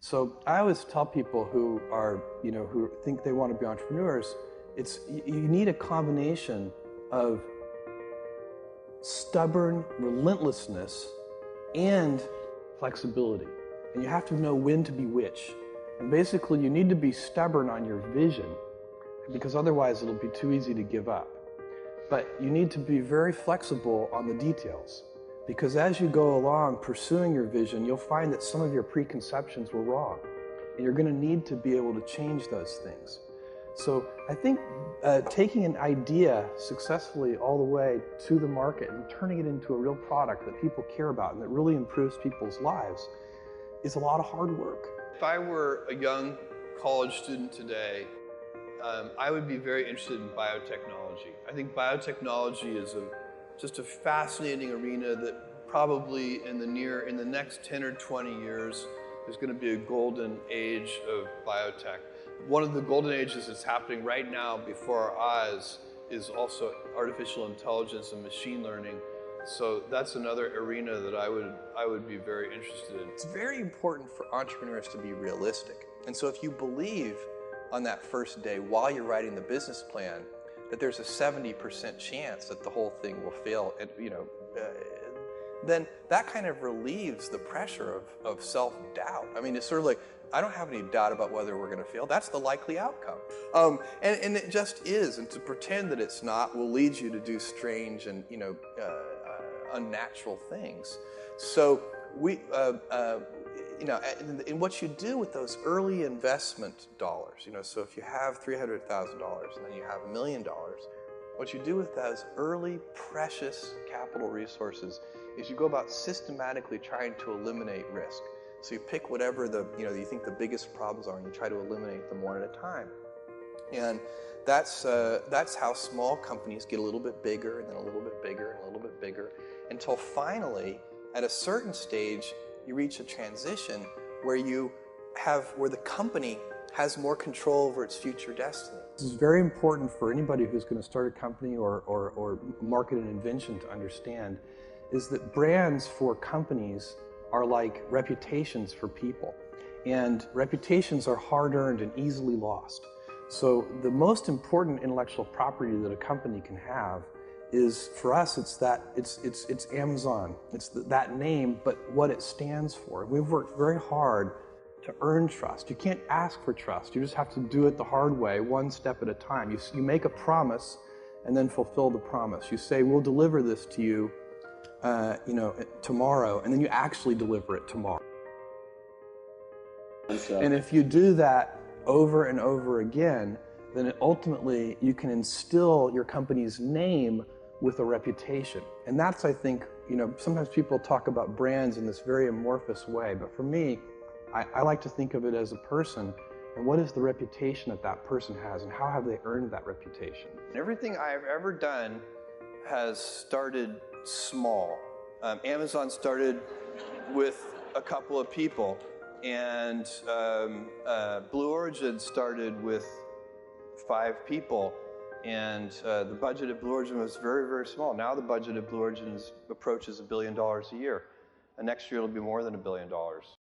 So I always tell people who are, who think they want to be entrepreneurs, you need a combination of stubborn relentlessness and flexibility. And you have to know when to be which. And basically you need to be stubborn on your vision because otherwise it'll be too easy to give up. But you need to be very flexible on the details, because as you go along pursuing your vision, you'll find that some of your preconceptions were wrong. And you're going to need to be able to change those things. So I think taking an idea successfully all the way to the market and turning it into a real product that people care about and that really improves people's lives is a lot of hard work. If I were a young college student today, I would be very interested in biotechnology. I think biotechnology is just a fascinating arena that probably in the next 10 or 20 years, there's going to be a golden age of biotech. One of the golden ages that's happening right now before our eyes is also artificial intelligence and machine learning. So that's another arena that I would be very interested in. It's very important for entrepreneurs to be realistic. And so if you believe on that first day while you're writing the business plan that there's a 70% chance that the whole thing will fail, and then that kind of relieves the pressure of self-doubt. I mean, it's sort of like, I don't have any doubt about whether we're going to fail. That's the likely outcome. And it just is. And to pretend that it's not will lead you to do strange and unnatural things. So and what you do with those early investment dollars, so if you have $300,000 and then you have $1 million, what you do with those early precious capital resources is you go about systematically trying to eliminate risk. So you pick whatever you think the biggest problems are and you try to eliminate them one at a time. And that's how small companies get a little bit bigger and then a little bit bigger and a little bit bigger until finally, at a certain stage, you reach a transition where the company has more control over its future destiny. This is very important for anybody who's going to start a company or market an invention to understand, is that brands for companies are like reputations for people. And reputations are hard-earned and easily lost. So the most important intellectual property that a company can have is, for us, it's Amazon. It's that name, but what it stands for. We've worked very hard to earn trust. You can't ask for trust. You just have to do it the hard way, one step at a time. You make a promise and then fulfill the promise. You say, we'll deliver this to you, tomorrow, and then you actually deliver it tomorrow. And if you do that over and over again, then ultimately you can instill your company's name with a reputation. And that's, I think, sometimes people talk about brands in this very amorphous way, but for me, I like to think of it as a person, and what is the reputation that that person has, and how have they earned that reputation? Everything I've ever done has started small. Amazon started with a couple of people, and Blue Origin started with 5 people, and the budget at Blue Origin was very, very small. Now the budget at Blue Origin approaches $1 billion a year, and next year it'll be more than $1 billion.